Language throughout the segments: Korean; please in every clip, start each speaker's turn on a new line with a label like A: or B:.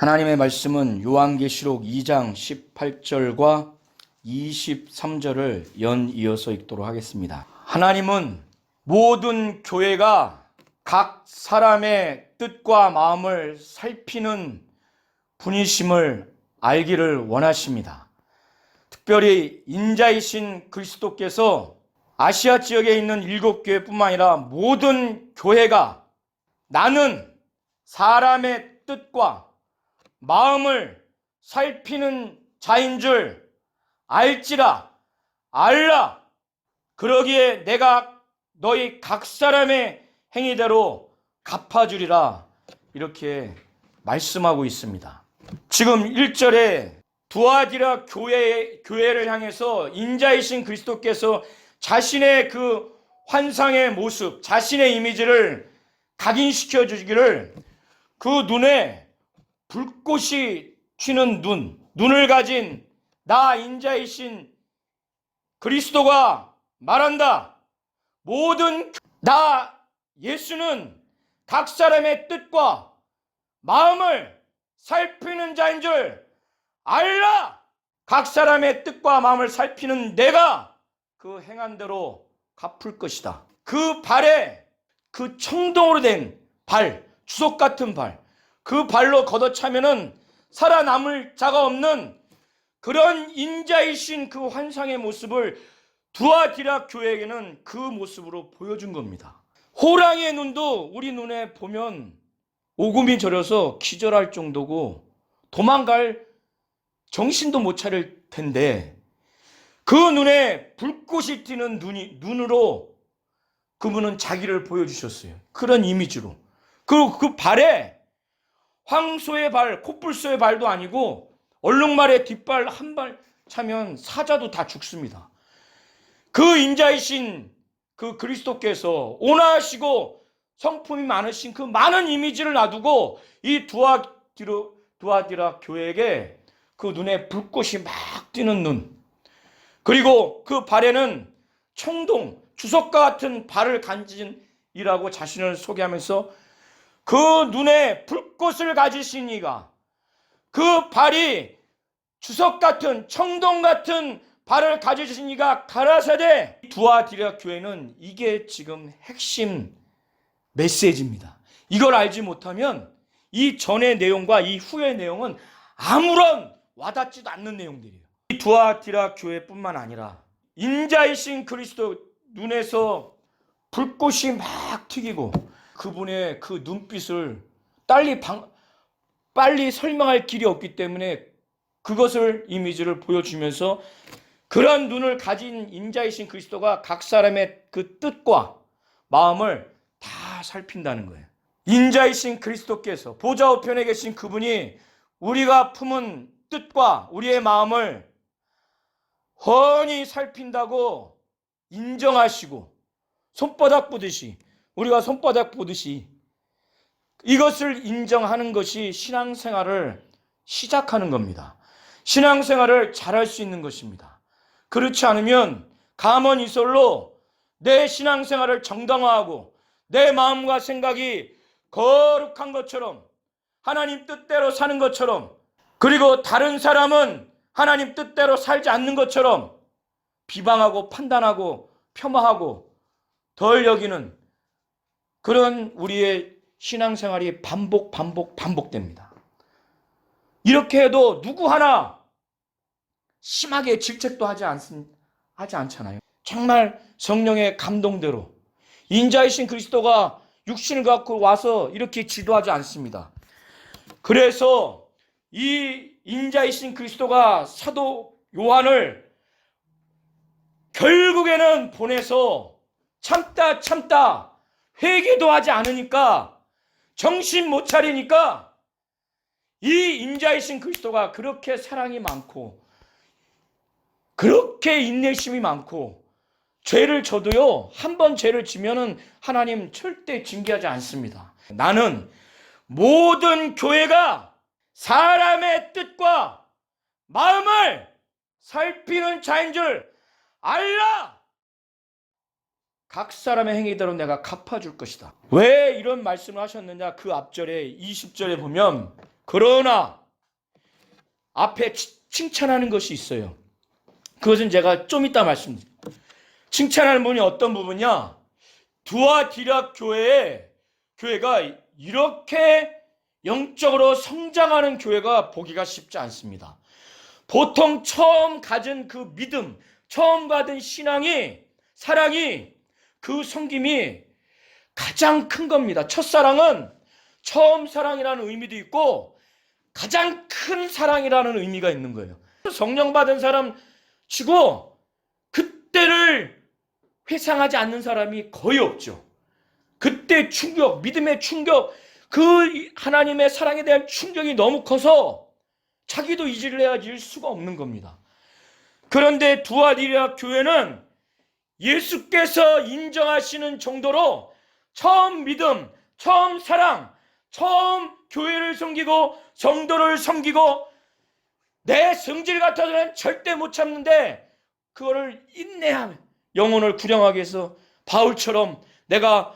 A: 하나님의 말씀은 요한계시록 2장 18절과 23절을 연이어서 읽도록 하겠습니다. 하나님은 모든 교회가 각 사람의 뜻과 마음을 살피는 분이심을 알기를 원하십니다. 특별히 인자이신 그리스도께서 아시아 지역에 있는 7교회뿐만 아니라 모든 교회가 나는 사람의 뜻과 마음을 살피는 자인 줄 알지라. 알라. 그러기에 내가 너희 각 사람의 행위대로 갚아주리라. 이렇게 말씀하고 있습니다. 지금 1절에 두아디라 교회를 향해서 인자이신 그리스도께서 자신의 그 환상의 모습, 자신의 이미지를 각인시켜 주기를 그 눈에 불꽃이 튀는 눈을 가진 나 인자이신 그리스도가 말한다. 모든 나 예수는 각 사람의 뜻과 마음을 살피는 자인 줄 알라. 각 사람의 뜻과 마음을 살피는 내가 그 행한 대로 갚을 것이다. 그 발에 그 청동으로 된 발, 주석 같은 발, 그 발로 걷어차면은 살아남을 자가 없는 그런 인자이신 그 환상의 모습을 두아디라 교회에게는 그 모습으로 보여준 겁니다. 호랑이의 눈도 우리 눈에 보면 오금이 저려서 기절할 정도고 도망갈 정신도 못 차릴 텐데 그 눈에 불꽃이 튀는 눈으로 그분은 자기를 보여주셨어요. 그런 이미지로. 그리고 그 발에 황소의 발, 코뿔소의 발도 아니고 얼룩말의 뒷발 한 발 차면 사자도 다 죽습니다. 그 인자이신 그 그리스도께서 온화하시고 성품이 많으신 그 많은 이미지를 놔두고 이 두아디라 교회에게 그 눈에 불꽃이 막 띄는 눈, 그리고 그 발에는 청동, 주석과 같은 발을 간진 이라고 자신을 소개하면서 그 눈에 불꽃을 가지신 이가 그 발이 주석 같은 청동 같은 발을 가지신 이가 가라사대. 두아디라 교회는 이게 지금 핵심 메시지입니다. 이걸 알지 못하면 이 전의 내용과 이 후의 내용은 아무런 와닿지도 않는 내용들이에요. 이 두아디라 교회뿐만 아니라 인자이신 그리스도 눈에서 불꽃이 막 튀기고 그분의 그 눈빛을 빨리 설명할 길이 없기 때문에 그것을 이미지를 보여주면서 그런 눈을 가진 인자이신 그리스도가 각 사람의 그 뜻과 마음을 다 살핀다는 거예요. 인자이신 그리스도께서 보좌 우편에 계신 그분이 우리가 품은 뜻과 우리의 마음을 훤히 살핀다고 인정하시고 우리가 손바닥 보듯이 이것을 인정하는 것이 신앙생활을 시작하는 겁니다. 신앙생활을 잘할 수 있는 것입니다. 그렇지 않으면 가먼이설로 내 신앙생활을 정당화하고 내 마음과 생각이 거룩한 것처럼 하나님 뜻대로 사는 것처럼, 그리고 다른 사람은 하나님 뜻대로 살지 않는 것처럼 비방하고 판단하고 폄하하고 덜 여기는 그런 우리의 신앙생활이 반복됩니다. 이렇게 해도 누구 하나 심하게 질책도 하지 않잖아요. 정말 성령의 감동대로 인자이신 그리스도가 육신을 갖고 와서 이렇게 지도하지 않습니다. 그래서 이 인자이신 그리스도가 사도 요한을 결국에는 보내서 참다 회개도 하지 않으니까, 정신 못 차리니까 이 인자이신 그리스도가 그렇게 사랑이 많고 그렇게 인내심이 많고 죄를 져도요, 한 번 죄를 지면은 하나님 절대 징계하지 않습니다. 나는 모든 교회가 사람의 뜻과 마음을 살피는 자인 줄 알라. 각 사람의 행위대로 내가 갚아줄 것이다. 왜 이런 말씀을 하셨느냐? 그 앞절에 20절에 보면 그러나 앞에 칭찬하는 것이 있어요. 그것은 제가 좀 이따 말씀드릴게요. 칭찬하는 부분이 어떤 부분이냐? 두아디라 교회가 이렇게 영적으로 성장하는 교회가 보기가 쉽지 않습니다. 보통 처음 가진 그 믿음, 처음 받은 신앙이, 사랑이, 그 섬김이 가장 큰 겁니다. 첫사랑은 처음 사랑이라는 의미도 있고 가장 큰 사랑이라는 의미가 있는 거예요. 성령 받은 사람 치고 그때를 회상하지 않는 사람이 거의 없죠. 그때 충격, 믿음의 충격, 그 하나님의 사랑에 대한 충격이 너무 커서 자기도 잊을래야 잊을 수가 없는 겁니다. 그런데 두아디라 교회는 예수께서 인정하시는 정도로 처음 믿음, 처음 사랑, 처음 교회를 섬기고 성도를 섬기고 내 성질 같아서는 절대 못 참는데 그거를 인내하며 영혼을 구령하기 위해서 바울처럼 내가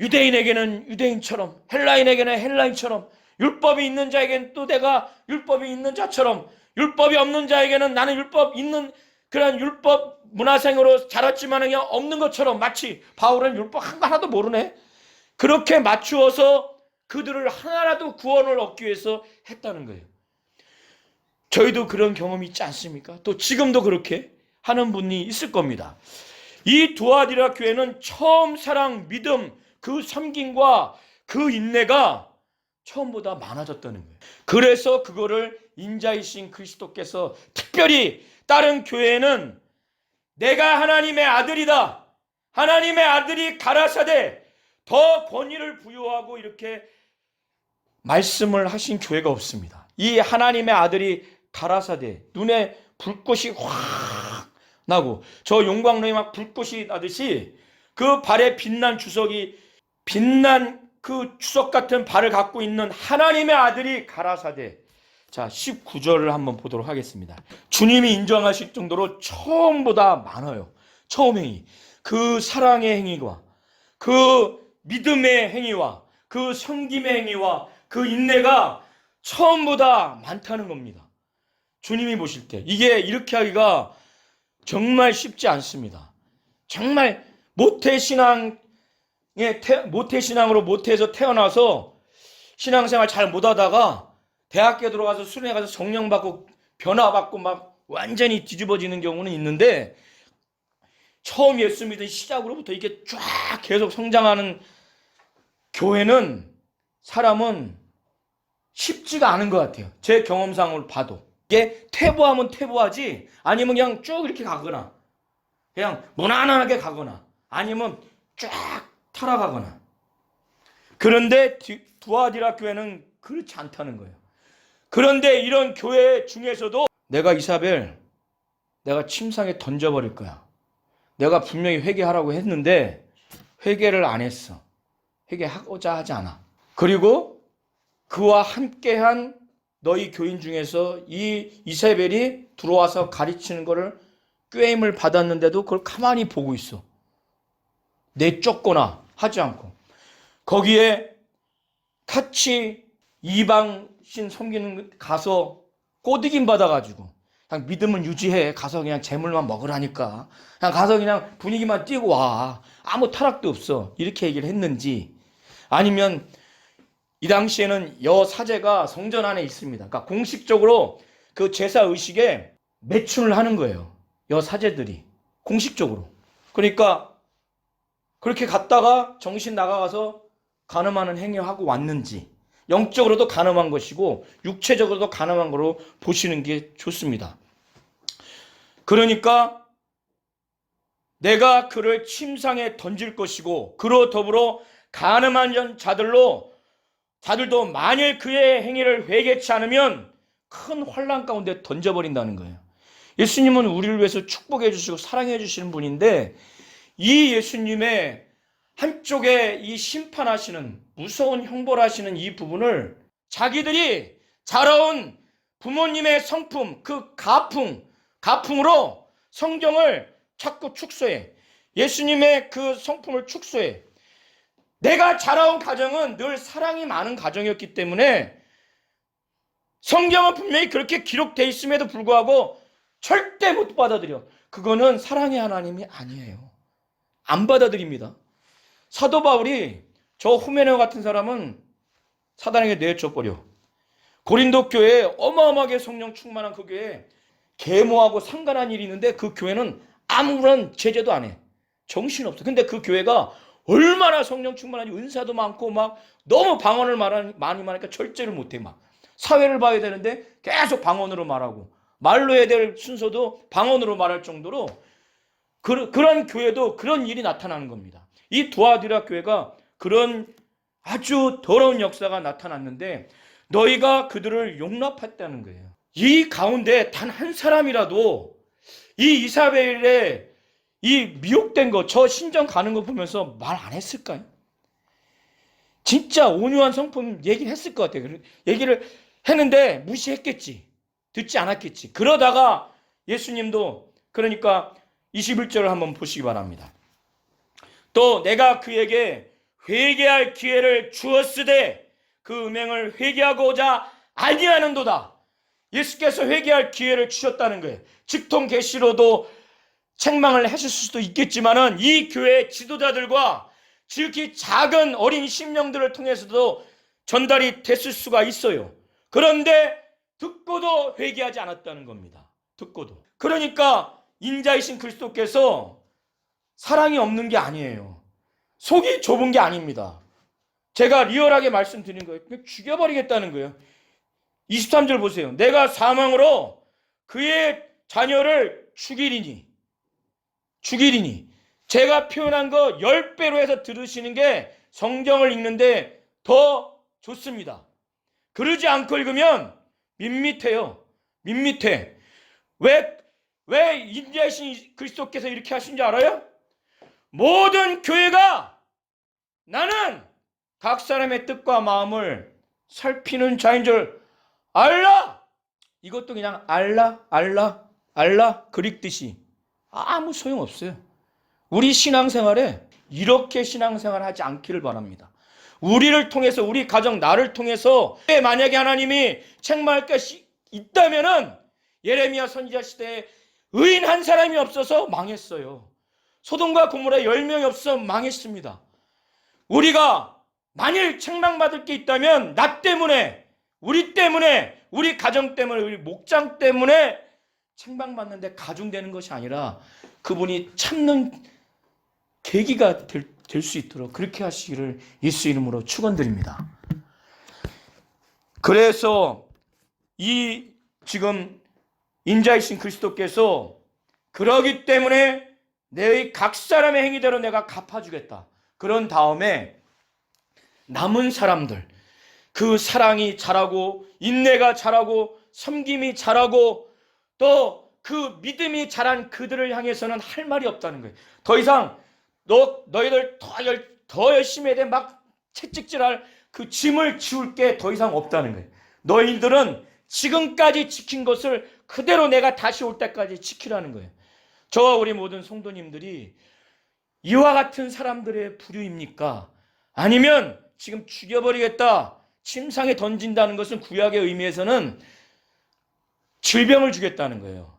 A: 유대인에게는 유대인처럼 헬라인에게는 헬라인처럼 율법이 있는 자에게는 또 내가 율법이 있는 자처럼 율법이 없는 자에게는 나는 율법 있는 그런 율법 문화생으로 자랐지만 그냥 없는 것처럼 마치 바울은 율법 하나도 모르네. 그렇게 맞추어서 그들을 하나라도 구원을 얻기 위해서 했다는 거예요. 저희도 그런 경험이 있지 않습니까? 또 지금도 그렇게 하는 분이 있을 겁니다. 이 두아디라 교회는 처음 사랑, 믿음, 그 섬김과 그 인내가 처음보다 많아졌다는 거예요. 그래서 그거를 인자이신 그리스도께서 특별히 다른 교회는 내가 하나님의 아들이다. 하나님의 아들이 가라사대 더 권위를 부여하고 이렇게 말씀을 하신 교회가 없습니다. 이 하나님의 아들이 가라사대 눈에 불꽃이 확 나고 저 용광로에 막 불꽃이 나듯이 그 발에 빛난 주석이 빛난 그 주석 같은 발을 갖고 있는 하나님의 아들이 가라사대. 자, 19절을 한번 보도록 하겠습니다. 주님이 인정하실 정도로 처음보다 많아요. 처음 행위. 그 사랑의 행위와 그 믿음의 행위와 그 섬김의 행위와 그 인내가 처음보다 많다는 겁니다. 주님이 보실 때 이게 이렇게 하기가 정말 쉽지 않습니다. 정말 모태신앙으로 모태에서 태어나서 신앙생활 잘 못하다가 대학교 들어가서 수련회 가서 성령 받고 변화받고 막 완전히 뒤집어지는 경우는 있는데 처음 예수 믿은 시작으로부터 이게 쫙 계속 성장하는 교회는 사람은 쉽지가 않은 것 같아요. 제 경험상으로 봐도 이게 퇴보하면 퇴보하지 아니면 그냥 쭉 이렇게 가거나 그냥 무난하게 가거나 아니면 쫙 타락하거나. 그런데 두아디라 교회는 그렇지 않다는 거예요. 그런데 이런 교회 중에서도 내가 이사벨 내가 침상에 던져버릴 거야. 내가 분명히 회개하라고 했는데 회개를 안 했어. 회개하고자 하지 않아. 그리고 그와 함께한 너희 교인 중에서 이 이사벨이 들어와서 가르치는 거를 꾀임을 받았는데도 그걸 가만히 보고 있어. 내쫓거나 하지 않고. 거기에 같이 이방신 섬기는 가서 꼬드김 받아가지고 그냥 믿음을 유지해. 가서 그냥 재물만 먹으라니까. 그냥 가서 그냥 분위기만 띄고 와. 아무 타락도 없어. 이렇게 얘기를 했는지 아니면 이 당시에는 여사제가 성전 안에 있습니다. 그러니까 공식적으로 그 제사 의식에 매춘을 하는 거예요. 여사제들이 공식적으로. 그러니까 그렇게 갔다가 정신 나가서 간음하는 행위하고 왔는지 영적으로도 간음한 것이고 육체적으로도 간음한 거로 보시는 게 좋습니다. 그러니까 내가 그를 침상에 던질 것이고 그로 더불어 간음한 자들도 만일 그의 행위를 회개치 않으면 큰 환난 가운데 던져버린다는 거예요. 예수님은 우리를 위해서 축복해 주시고 사랑해 주시는 분인데 이 예수님의 한쪽에 이 심판하시는 무서운 형벌 하시는 이 부분을 자기들이 자라온 부모님의 성품 그 가풍으로 성경을 자꾸 축소해. 예수님의 그 성품을 축소해. 내가 자라온 가정은 늘 사랑이 많은 가정이었기 때문에 성경은 분명히 그렇게 기록되어 있음에도 불구하고 절대 못 받아들여. 그거는 사랑의 하나님이 아니에요. 안 받아들입니다. 사도 바울이 저 후메네오 같은 사람은 사단에게 내쫓버려. 고린도 교회에 어마어마하게 성령 충만한 그 교회에 계모하고 상관한 일이 있는데 그 교회는 아무런 제재도 안 해. 정신없어. 근데 그 교회가 얼마나 성령 충만한지 은사도 많고 막 너무 방언을 많이 말하니까 절제를 못해. 막 사회를 봐야 되는데 계속 방언으로 말하고 말로 해야 될 순서도 방언으로 말할 정도로 그런 교회도 그런 일이 나타나는 겁니다. 이 두아디라 교회가 그런 아주 더러운 역사가 나타났는데 너희가 그들을 용납했다는 거예요. 이 가운데 단 한 사람이라도 이 이사벨의 이 미혹된 거, 저 신정 가는 거 보면서 말 안 했을까요? 진짜 온유한 성품 얘기를 했을 것 같아요. 얘기를 했는데 무시했겠지. 듣지 않았겠지. 그러다가 예수님도 그러니까 21절을 한번 보시기 바랍니다. 또 내가 그에게 회개할 기회를 주었으되 그 음행을 회개하고자 아니하는도다. 예수께서 회개할 기회를 주셨다는 거예요. 직통 계시로도 책망을 하실 수도 있겠지만은 이 교회 지도자들과 지극히 작은 어린 심령들을 통해서도 전달이 됐을 수가 있어요. 그런데 듣고도 회개하지 않았다는 겁니다. 듣고도. 그러니까 인자이신 그리스도께서 사랑이 없는 게 아니에요. 속이 좁은 게 아닙니다. 제가 리얼하게 말씀드린 거예요. 그냥 죽여버리겠다는 거예요. 23절 보세요. 내가 사망으로 그의 자녀를 죽이리니 제가 표현한 거 10배로 해서 들으시는 게 성경을 읽는데 더 좋습니다. 그러지 않고 읽으면 밋밋해요. 밋밋해. 왜 인자이신 그리스도께서 이렇게 하신 줄 알아요? 모든 교회가 나는 각 사람의 뜻과 마음을 살피는 자인 줄 알라. 이것도 그냥 알라 그릭 뜻이 아무 소용없어요. 우리 신앙생활에 이렇게 신앙생활 하지 않기를 바랍니다. 우리를 통해서 우리 가정 나를 통해서 만약에 하나님이 책망할 것이 있다면은 예레미야 선지자 시대에 의인 한 사람이 없어서 망했어요. 소돔과 고모라에 10명이 없어서 망했습니다. 우리가 만일 책망받을 게 있다면 나 때문에 우리 때문에 우리 가정 때문에 우리 목장 때문에 책망받는데 가중되는 것이 아니라 그분이 참는 계기가 될 수 있도록 그렇게 하시기를 예수 이름으로 축원드립니다. 그래서 이 지금 인자이신 그리스도께서 그러기 때문에 너희 각 사람의 행위대로 내가 갚아주겠다. 그런 다음에 남은 사람들 그 사랑이 자라고 인내가 자라고 섬김이 자라고 또 그 믿음이 자란 그들을 향해서는 할 말이 없다는 거예요. 더 이상 너희들 더 열심히 해야 돼. 막 채찍질할 그 짐을 지울 게 더 이상 없다는 거예요. 너희들은 지금까지 지킨 것을 그대로 내가 다시 올 때까지 지키라는 거예요. 저와 우리 모든 성도님들이 이와 같은 사람들의 부류입니까? 아니면 지금 죽여버리겠다, 침상에 던진다는 것은 구약의 의미에서는 질병을 주겠다는 거예요.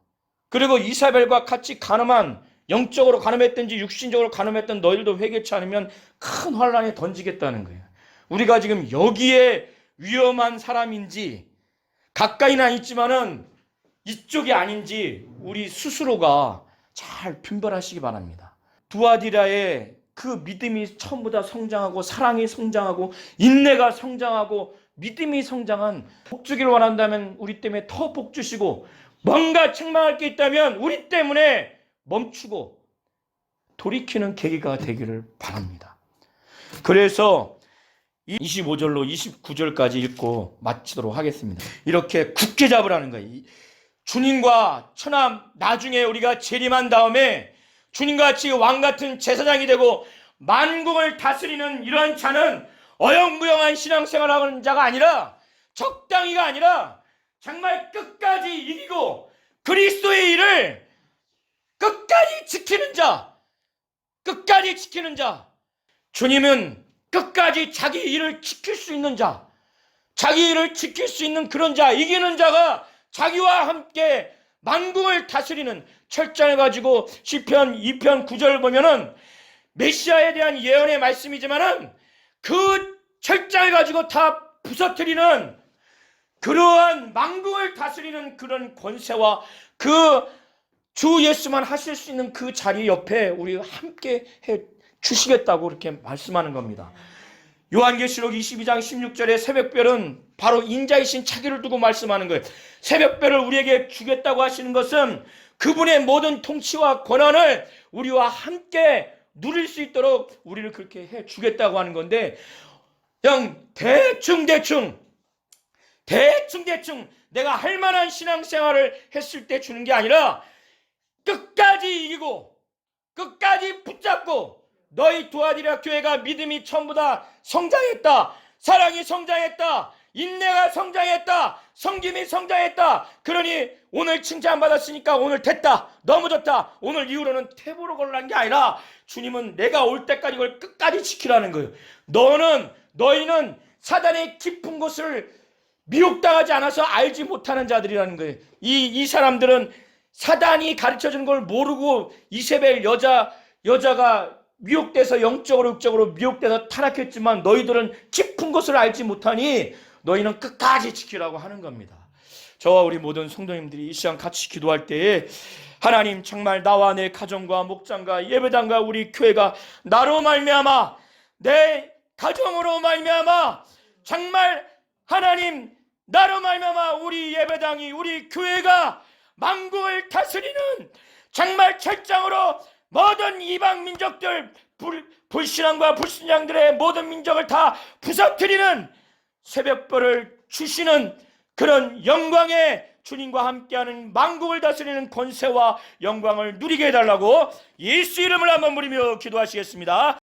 A: 그리고 이사벨과 같이 가늠한, 영적으로 가늠했든지 육신적으로 가늠했던 너희들도 회개치 않으면 큰 환란에 던지겠다는 거예요. 우리가 지금 여기에 위험한 사람인지 가까이는 있지만은 이쪽이 아닌지 우리 스스로가 잘 분별하시기 바랍니다. 두아디라의 그 믿음이 처음보다 성장하고 사랑이 성장하고 인내가 성장하고 믿음이 성장한, 복주기를 원한다면 우리 때문에 더 복주시고 뭔가 책망할 게 있다면 우리 때문에 멈추고 돌이키는 계기가 되기를 바랍니다. 그래서 25절로 29절까지 읽고 마치도록 하겠습니다. 이렇게 굳게 잡으라는 거예요. 주님과 천하 나중에 우리가 재림한 다음에 주님과 같이 왕같은 제사장이 되고 만국을 다스리는 이런 자는 어영부영한 신앙생활하는 자가 아니라, 적당히가 아니라 정말 끝까지 이기고 그리스도의 일을 끝까지 지키는 자, 끝까지 지키는 자. 주님은 끝까지 자기 일을 지킬 수 있는 자, 자기를 지킬 수 있는 그런 자, 이기는 자가 자기와 함께 만국을 다스리는 철장을 가지고 시편 2편 9절 보면은 메시아에 대한 예언의 말씀이지만은 그 철장을 가지고 다 부서뜨리는 그러한 만국을 다스리는 그런 권세와 그 주 예수만 하실 수 있는 그 자리 옆에 우리가 함께 해 주시겠다고 이렇게 말씀하는 겁니다. 요한계시록 22장 16절에 새벽별은 바로 인자이신 자기를 두고 말씀하는 거예요. 새벽별을 우리에게 주겠다고 하시는 것은 그분의 모든 통치와 권한을 우리와 함께 누릴 수 있도록 우리를 그렇게 해 주겠다고 하는 건데, 그냥 대충 내가 할 만한 신앙생활을 했을 때 주는 게 아니라 끝까지 이기고 끝까지 붙잡고 너희 두아디라 교회가 믿음이 처음보다 성장했다, 사랑이 성장했다, 인내가 성장했다, 섬김이 성장했다, 그러니 오늘 칭찬받았으니까 오늘 됐다, 너무 좋다, 오늘 이후로는 퇴보로 걸어간 게 아니라 주님은 내가 올 때까지 이걸 끝까지 지키라는 거예요. 너희는 사단의 깊은 곳을 미혹당하지 않아서 알지 못하는 자들이라는 거예요. 이 사람들은 사단이 가르쳐주는 걸 모르고 이세벨 여자가 미혹돼서 영적으로 육적으로 미혹돼서 타락했지만 너희들은 깊은 것을 알지 못하니 너희는 끝까지 지키라고 하는 겁니다. 저와 우리 모든 성도님들이 이 시간 같이 기도할 때에 하나님, 정말 나와 내 가정과 목장과 예배당과 우리 교회가 나로 말미암아, 내 가정으로 말미암아, 정말 하나님 나로 말미암아 우리 예배당이, 우리 교회가 만국을 다스리는 정말 철장으로 모든 이방 민족들, 불신앙과 불신앙들의 모든 민족을 다 부서뜨리는 새벽별을 주시는 그런 영광의 주님과 함께하는 만국을 다스리는 권세와 영광을 누리게 해달라고 예수 이름을 한번 부르며 기도하시겠습니다.